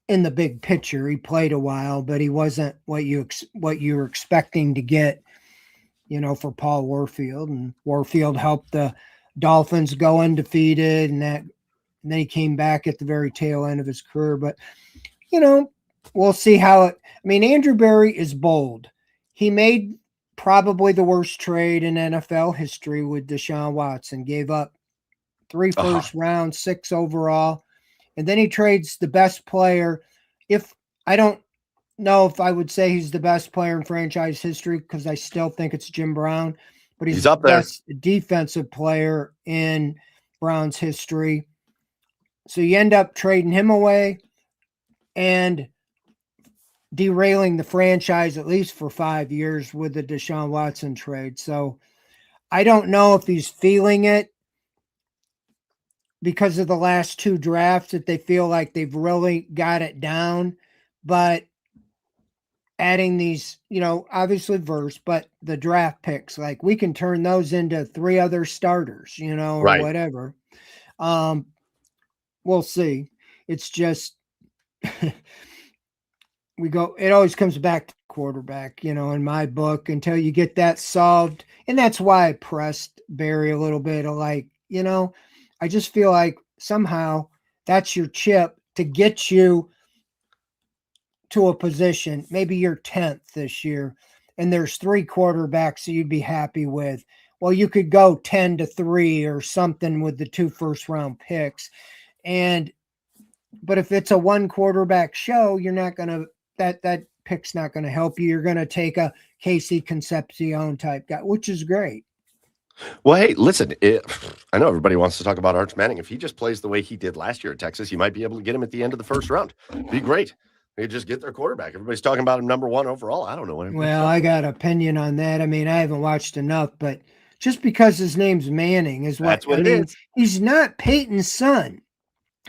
in the big picture. He played a while, but he wasn't what you were expecting to get, for Paul Warfield. And Warfield helped the Dolphins go undefeated, and then he came back at the very tail end of his career. But, we'll see how Andrew Berry is bold. He made probably the worst trade in NFL history with Deshaun Watson. Gave up 3 first rounds, 6 overall. And then he trades the best player. If I don't know if I would say he's the best player in franchise history, because I still think it's Jim Brown, but he's up the there. best defensive player in Browns history. So you end up trading him away and derailing the franchise at least for 5 years with the Deshaun Watson trade. So I don't know if he's feeling it because of the last 2 drafts, that they feel like they've really got it down. But adding these, obviously Verse, but the draft picks, like we can turn those into 3 other starters, or whatever. We'll see. It's just it always comes back to quarterback, in my book, until you get that solved. And that's why I pressed Barry a little bit of I just feel like somehow that's your chip to get you to a position. Maybe you're 10th this year and there's 3 quarterbacks that you'd be happy with. Well, you could go 10-3 or something with the 2 first-round picks. But if it's a 1 quarterback show, you're not going to, that pick's not going to help you. You're going to take a Casey Concepcion type guy, which is great. Well, hey, listen, I know everybody wants to talk about Arch Manning. If he just plays the way he did last year at Texas, you might be able to get him at the end of the first round. Be great. They just get their quarterback. Everybody's talking about him number 1 overall. I don't know what. Well, I got an opinion on that. I haven't watched enough, but just because his name's Manning is what, that's what it is. He's not Peyton's son.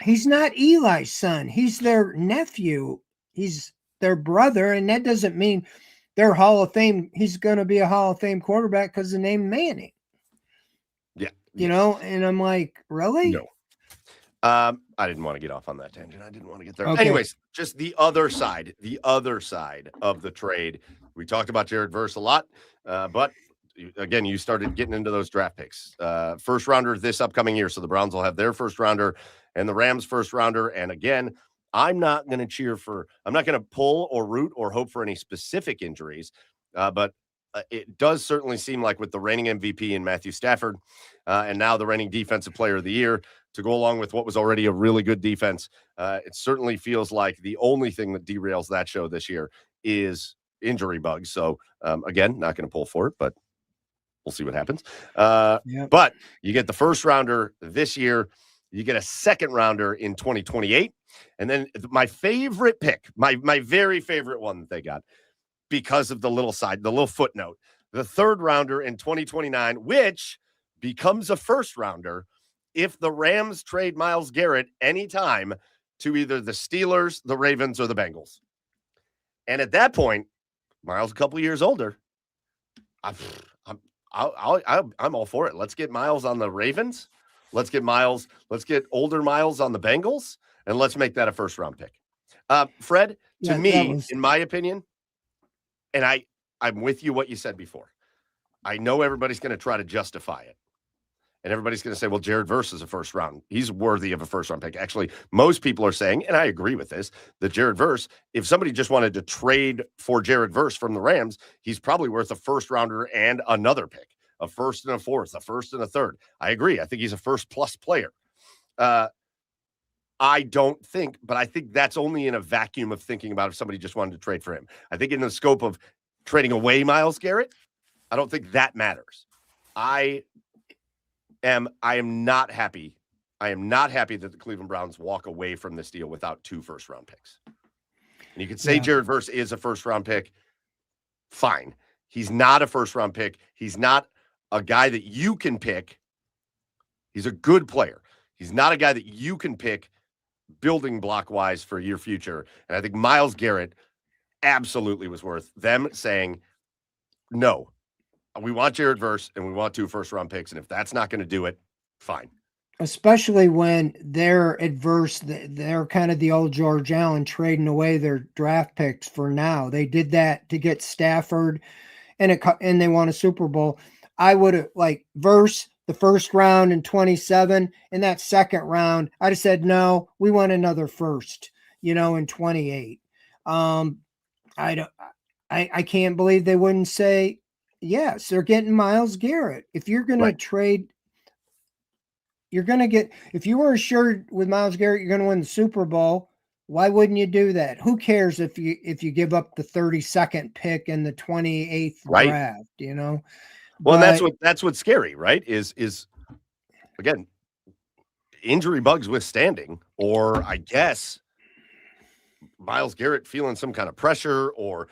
He's not Eli's son. He's their nephew. He's their brother, and that doesn't mean they're Hall of Fame. He's going to be a Hall of Fame quarterback because the name Manning. Yeah. And I'm like, really? No. I didn't want to get off on that tangent. I didn't want to get there. Okay. Anyways, just the other side of the trade. We talked about Jared Verse a lot, but again, you started getting into those draft picks. First rounder this upcoming year. So the Browns will have their first rounder and the Rams first rounder. And again, I'm not going to pull or root or hope for any specific injuries, but it does certainly seem like with the reigning MVP in Matthew Stafford and now the reigning defensive player of the year to go along with what was already a really good defense, it certainly feels like the only thing that derails that show this year is injury bugs. So again, not going to pull for it, but we'll see what happens. But you get the first rounder this year. You get a second rounder in 2028. And then my favorite pick, my very favorite one that they got, because of the little footnote, the third rounder in 2029, which becomes a first rounder if the Rams trade Myles Garrett anytime to either the Steelers, the Ravens, or the Bengals. And at that point, Myles a couple years older. I'm all for it. Let's get Myles on the Ravens. Let's get older Myles on the Bengals, and let's make that a first-round pick. Fred, to me, in my opinion, and I'm with you what you said before. I know everybody's going to try to justify it. And everybody's going to say, well, Jared Verse is a first round. He's worthy of a first round pick. Actually, most people are saying, and I agree with this, that Jared Verse, if somebody just wanted to trade for Jared Verse from the Rams, he's probably worth a first rounder and another pick, a first and a fourth, a first and a third. I agree. I think he's a first plus player. I don't think, but I think that's only in a vacuum of thinking about if somebody just wanted to trade for him. I think in the scope of trading away Myles Garrett, I don't think that matters. I am not happy. I am not happy that the Cleveland Browns walk away from this deal without 2 first-round picks. And you could say Jared Verse is a first-round pick. Fine. He's not a first-round pick. He's not a guy that you can pick. He's a good player. He's not a guy that you can pick building block-wise for your future. And I think Myles Garrett absolutely was worth them saying, no, we want Jared Verse and we want 2 first-round picks. And if that's not going to do it, fine. Especially when they're adverse, they're kind of the old George Allen trading away their draft picks for now. They did that to get Stafford, and they won a Super Bowl. I would have Verse the first round in 27, in that second round, I'd have said no. We want another first, in 28. I can't believe they wouldn't say yes. They're getting Myles Garrett. If you're going to trade. You're going to get, if you were assured with Myles Garrett, you're going to win the Super Bowl. Why wouldn't you do that? Who cares if you give up the 32nd pick in the 28th draft, Well, and that's what's scary, right? Is again, injury bugs withstanding, or I guess Myles Garrett feeling some kind of pressure, or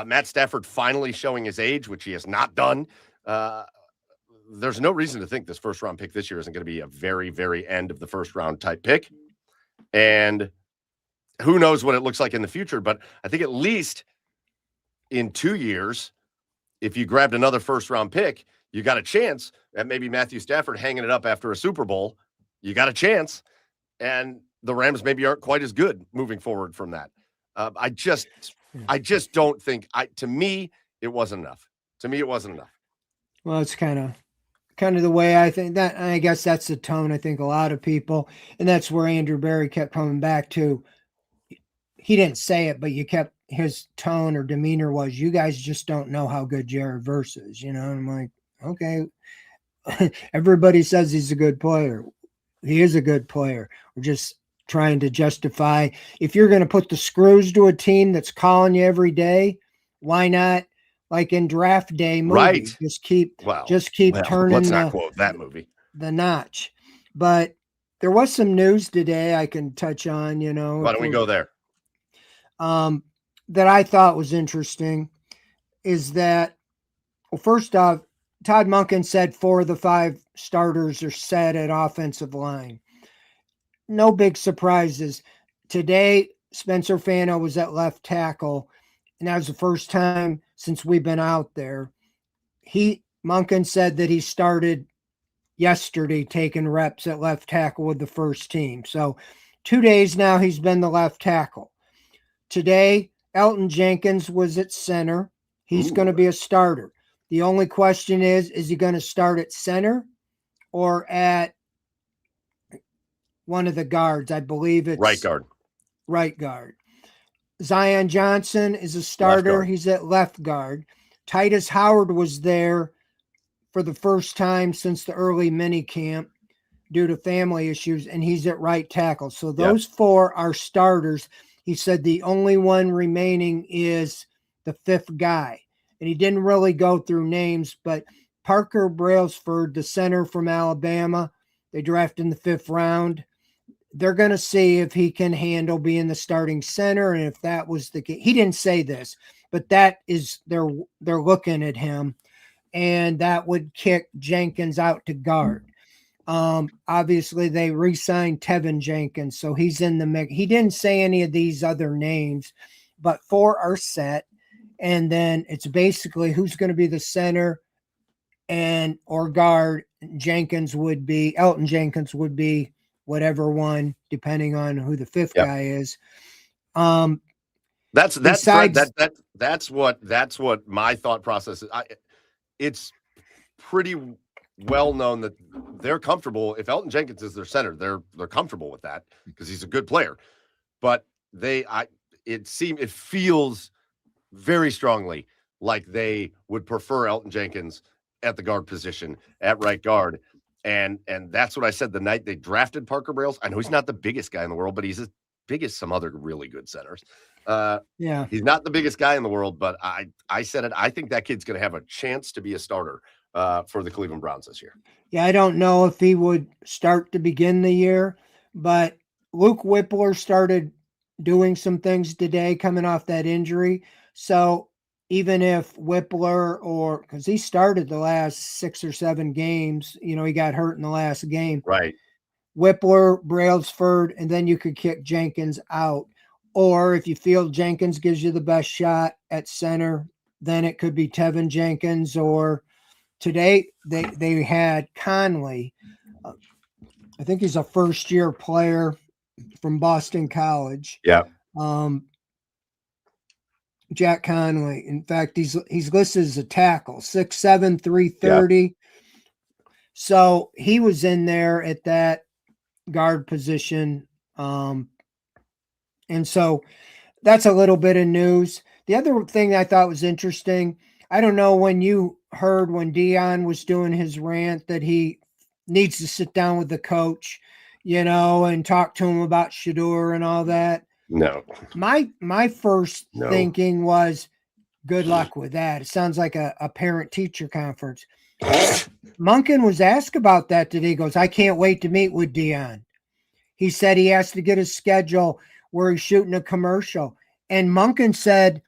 Matt Stafford finally showing his age, which he has not done. There's no reason to think this first round pick this year isn't going to be a very, very end of the first round type pick. And who knows what it looks like in the future. But I think at least in 2 years, if you grabbed another first round pick, you got a chance at maybe Matthew Stafford hanging it up after a Super Bowl. You got a chance. And the Rams maybe aren't quite as good moving forward from that. I just don't think, to me, it wasn't enough. Well, it's kind of the way I think that, and I guess that's the tone I think a lot of people, and that's where Andrew Berry kept coming back to. He didn't say it, but his tone or demeanor was, you guys just don't know how good Jared Verse is, and I'm like, okay, everybody says he's a good player. He is a good player. We're just trying to justify, if you're going to put the screws to a team that's calling you every day, why not? Like in Draft Day movie, right? Just keep turning. Let's not quote that movie. The notch. But there was some news today I can touch on. Why don't we go there? That I thought was interesting is that, well, first off, Todd Monken said 4 of the 5 starters are set at offensive line. No big surprises. Today, Spencer Fano was at left tackle, and that was the first time since we've been out there. Monken said that he started yesterday taking reps at left tackle with the first team. So 2 days now he's been the left tackle. Today, Elton Jenkins was at center. He's going to be a starter. The only question is he going to start at center or at one of the guards? I believe it's right guard. Zion Johnson is a starter. He's at left guard. Titus Howard was there for the first time since the early mini camp due to family issues, and he's at right tackle. So those 4 are starters. He said the only one remaining is the 5th guy. And he didn't really go through names, but Parker Brailsford, the center from Alabama, they drafted in the 5th round. They're going to see if he can handle being the starting center. And if that was the case, he didn't say this, but that is, they're looking at him, and that would kick Jenkins out to guard. Obviously, they re-signed Tevin Jenkins, so he's in the mix. He didn't say any of these other names, but 4 are set. And then it's basically who's going to be the center and or guard. Elton Jenkins would be whatever one, depending on who the 5th Yep. guy is. That's Fred. Besides, That's what my thought process is. It's pretty well known that they're comfortable if Elton Jenkins is their center. They're comfortable with that because he's a good player. But it feels very strongly like they would prefer Elton Jenkins at the guard position at right guard. And that's what I said the night they drafted Parker Brails. I know he's not the biggest guy in the world, but he's as big as some other really good centers. yeah, He's not the biggest guy in the world, but I said it. I think that kid's going to have a chance to be a starter for the Cleveland Browns this year. Yeah, I don't know if he would start to begin the year, but Luke Whippler started doing some things today coming off that injury. So even if Whippler because he started the last 6 or 7 games, he got hurt in the last game. Right. Whippler, Brailsford, and then you could kick Jenkins out. Or if you feel Jenkins gives you the best shot at center, then it could be Tevin Jenkins. Or today they had Conley. I think he's a first-year player from Boston College. Yeah. Jack Conley. In fact, he's listed as a tackle, 6'7", 330. Yeah. So he was in there at that guard position. And so that's a little bit of news. The other thing I thought was interesting, I don't know when you heard when Deion was doing his rant that he needs to sit down with the coach, and talk to him about Shedeur and all that. No. My first thinking was, good luck with that. It sounds like a parent-teacher conference. Monken was asked about that today. He goes, I can't wait to meet with Deion. He said he has to get his schedule where he's shooting a commercial. And Monken said,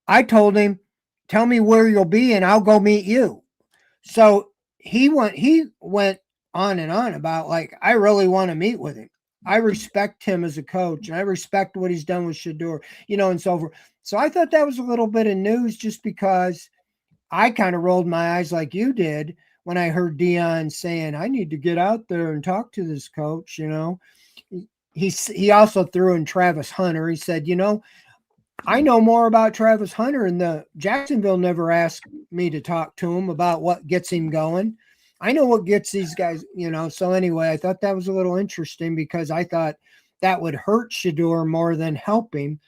I told him, tell me where you'll be and I'll go meet you. So he went on and on about, like, I really want to meet with him. I respect him as a coach and I respect what he's done with Shedeur, and so forth. So I thought that was a little bit of news just because I kind of rolled my eyes like you did when I heard Deion saying, I need to get out there and talk to this coach, He also threw in Travis Hunter. He said, I know more about Travis Hunter, and the Jacksonville never asked me to talk to him about what gets him going. I know what gets these guys, So anyway, I thought that was a little interesting because I thought that would hurt Shedeur more than help him.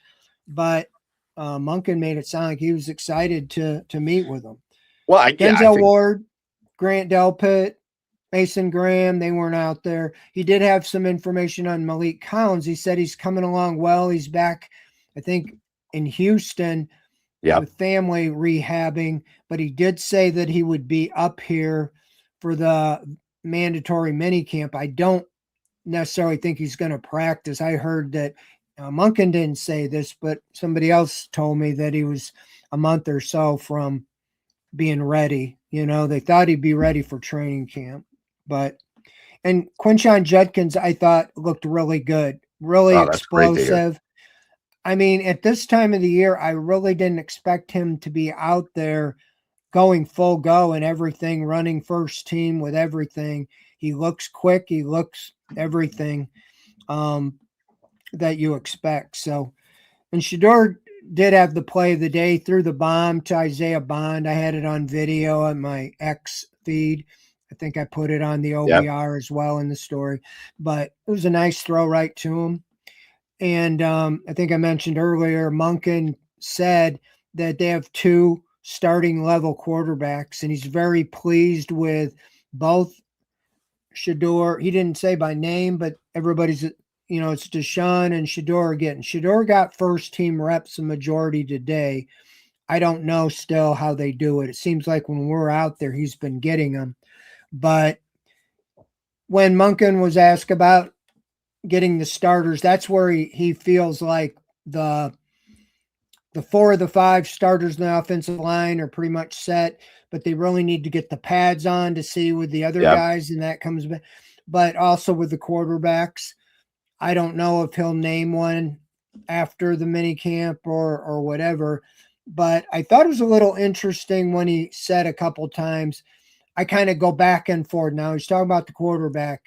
But Monken made it sound like he was excited to meet with him. Well, Denzel Ward, Grant Delpit, Mason Graham, they weren't out there. He did have some information on Malik Collins. He said he's coming along well. He's back, I think, in Houston with family rehabbing, but he did say that he would be up here for the mandatory minicamp. I don't necessarily think he's going to practice. I heard that Monken didn't say this, but somebody else told me that he was a month or so from being ready. They thought he'd be ready for training camp. And Quinshon Judkins, I thought, looked really good, really explosive. I mean, at this time of the year, I really didn't expect him to be out there going full go and everything, running first team with everything. He looks quick. He looks everything that you expect. So, and Shedeur did have the play of the day, threw the bomb to Isaiah Bond. I had it on video on my X feed. I think I put it on the OBR as well in the story, but it was a nice throw right to him. And I think I mentioned earlier, Monken said that they have 2 starting level quarterbacks, and he's very pleased with both Shedeur. He didn't say by name, but everybody's, it's Deshaun and Shedeur again. Shedeur got first team reps a majority today. I don't know still how they do it. It seems like when we're out there, he's been getting them. But when Monken was asked about getting the starters, that's where he feels like the 4 of the 5 starters in the offensive line are pretty much set, but they really need to get the pads on to see with the other guys, and that comes back. but also with the quarterbacks. I don't know if he'll name one after the mini camp or whatever. But I thought it was a little interesting when he said a couple times, I kind of go back and forth now. He's talking about the quarterback,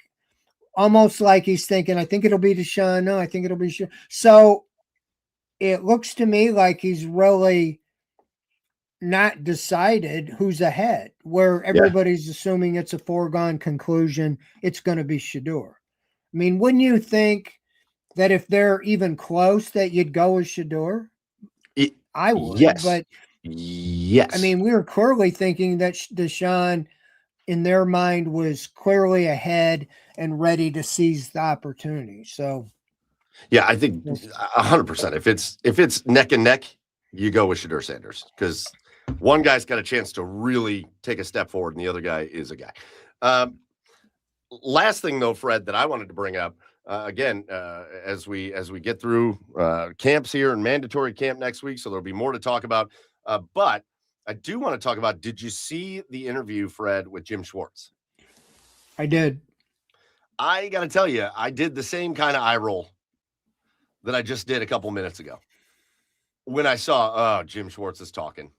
almost like he's thinking, I think it'll be Deshaun. No, I think it'll be Deshaun. So it looks to me like he's really not decided who's ahead, where everybody's assuming it's a foregone conclusion. It's going to be Shador. I mean, wouldn't you think that if they're even close that you'd go with Shador? I would, yes. but yes. I mean, we were clearly thinking that Deshaun, in their mind, was clearly ahead and ready to seize the opportunity. So, yeah, I think 100%. If it's neck and neck, you go with Shador Sanders because one guy's got a chance to really take a step forward, and the other guy is a guy. Last thing, though, Fred, that I wanted to bring up again as we get through camps here and mandatory camp next week, so there'll be more to talk about. But I do want to talk about, did you see the interview, Fred, with Jim Schwartz? I did. I got to tell you, I did the same kind of eye roll that I just did a couple minutes ago when I saw, Jim Schwartz is talking.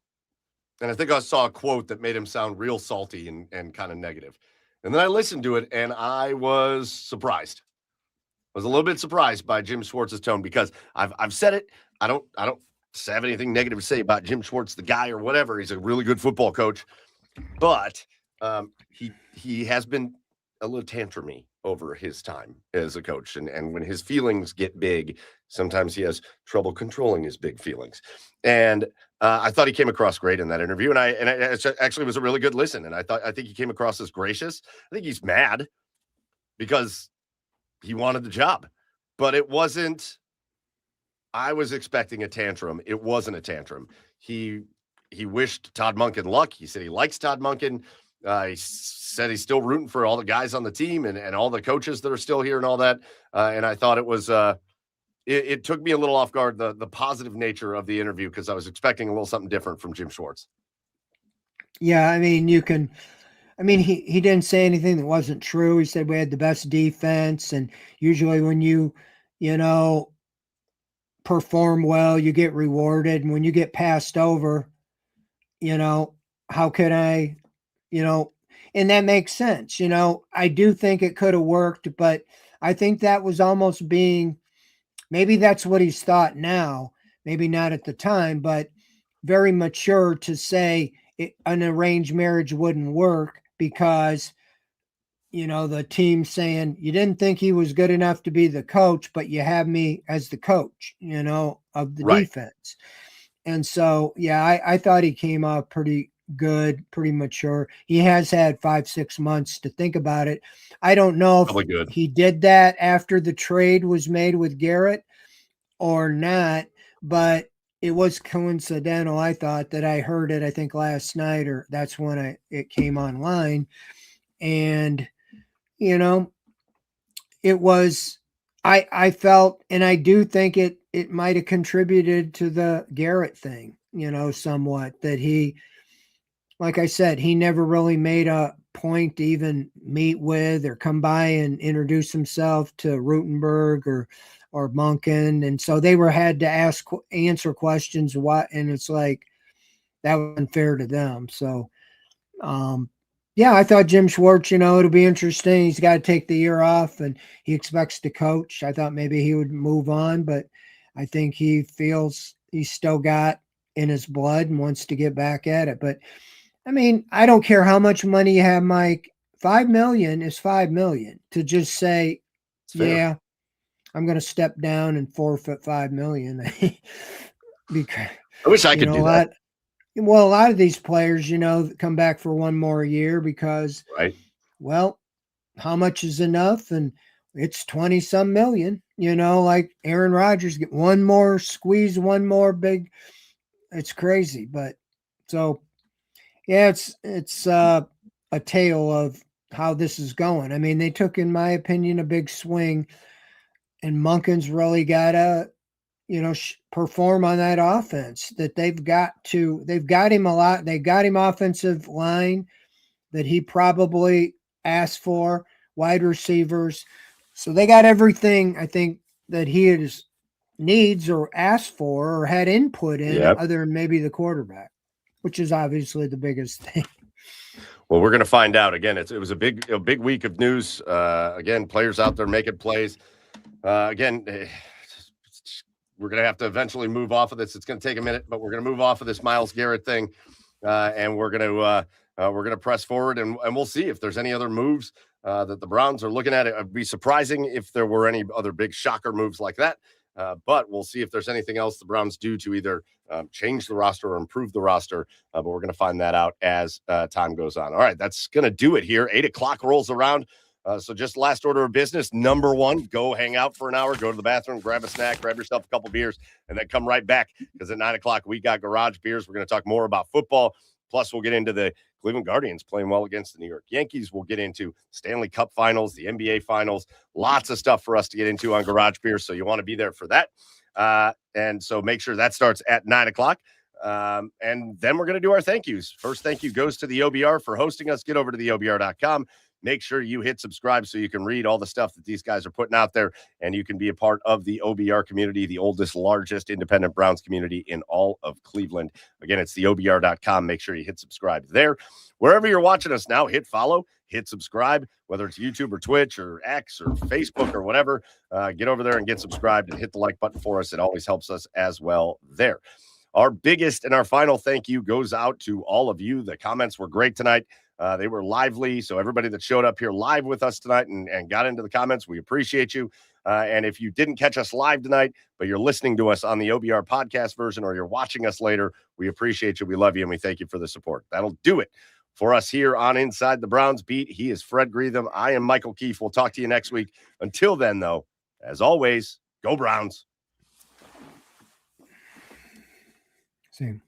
And I think I saw a quote that made him sound real salty and kind of negative. And then I listened to it and I was surprised. I was a little bit surprised by Jim Schwartz's tone because I've said it. I don't have anything negative to say about Jim Schwartz, the guy or whatever. He's a really good football coach, but he has been a little tantrumy over his time as a coach. And when his feelings get big, sometimes he has trouble controlling his big feelings. And I thought he came across great in that interview. And it actually was a really good listen. And I think he came across as gracious. I think he's mad because he wanted the job, but it wasn't, I was expecting a tantrum. It wasn't a tantrum. He wished Todd Monken luck. He said he likes Todd Monken. He said he's still rooting for all the guys on the team and all the coaches that are still here and all that. And I thought it was, it took me a little off guard, the positive nature of the interview, because I was expecting a little something different from Jim Schwartz. Yeah, I mean, he didn't say anything that wasn't true. He said we had the best defense, and usually when you perform well, you get rewarded. And when you get passed over, how could I, and that makes sense. I do think it could have worked, but I think that was almost maybe that's what he's thought now, maybe not at the time, but very mature to say an arranged marriage wouldn't work because, the team saying you didn't think he was good enough to be the coach, but you have me as the coach, of the defense. And so, yeah, I thought he came out pretty good, pretty mature. He has had 5-6 months to think about it. I don't know if he did that after the trade was made with Garrett or not, but it was coincidental. I thought that I heard it, I think last night, or that's when it came online. And, it was, I felt, and I do think it might've contributed to the Garrett thing, somewhat, that he, like I said, he never really made a point to even meet with or come by and introduce himself to Rutenberg or Monken. And so they had to answer questions. And it's like, that was unfair to them. So, yeah, I thought Jim Schwartz, it'll be interesting. He's got to take the year off and he expects to coach. I thought maybe he would move on, but I think he feels he's still got in his blood and wants to get back at it. But I mean, I don't care how much money you have, Mike. $5 million is $5 million. To just say, yeah, I'm going to step down and forfeit $5 million. Because I wish I could do that. Well, a lot of these players, come back for one more year because, well, how much is enough? And it's 20-some million, like Aaron Rodgers, get one more squeeze, one more big. It's crazy. But so, yeah, it's a tale of how this is going. I mean, they took, in my opinion, a big swing, and Monken's really got to, perform on that offense that they've got him a lot. They got him offensive line that he probably asked for wide receivers. So they got everything I think that he needs or asked for or had input in, other than maybe the quarterback, which is obviously the biggest thing. Well, we're going to find out. Again, it was a big week of news. Again, players out there making plays. Again, we're going to have to eventually move off of this. It's going to take a minute, but we're going to move off of this Myles Garrett thing, and we're going to press forward, and we'll see if there's any other moves that the Browns are looking at. It would be surprising if there were any other big shocker moves like that. But we'll see if there's anything else the Browns do to either change the roster or improve the roster. But we're going to find that out as time goes on. All right, that's going to do it here. 8 o'clock rolls around. So just last order of business, number one, go hang out for an hour, go to the bathroom, grab a snack, grab yourself a couple beers, and then come right back because at 9 o'clock, we got Garage Beers. We're going to talk more about football. Plus, we'll get into the Cleveland Guardians playing well against the New York Yankees. We'll get into Stanley Cup finals, the NBA finals, lots of stuff for us to get into on Garage Beers. So you want to be there for that. And so make sure that starts at 9 o'clock. And then we're going to do our thank yous. First thank you goes to the OBR for hosting us. Get over to the OBR.com. Make sure you hit subscribe so you can read all the stuff that these guys are putting out there, and you can be a part of the OBR community, the oldest, largest independent Browns community in all of Cleveland. Again, it's the OBR.com. Make sure you hit subscribe there. Wherever you're watching us now, hit follow, hit subscribe, whether it's YouTube or Twitch or X or Facebook or whatever. Get over there and get subscribed and hit the like button for us. It always helps us as well there. Our biggest and our final thank you goes out to all of you. The comments were great tonight. They were lively. So everybody that showed up here live with us tonight and got into the comments, we appreciate you. And if you didn't catch us live tonight, but you're listening to us on the OBR podcast version or you're watching us later, we appreciate you. We love you. And we thank you for the support. That'll do it for us here on Inside the Browns Beat. He is Fred Greetham. I am Michael Keefe. We'll talk to you next week. Until then, though, as always, go Browns. Same.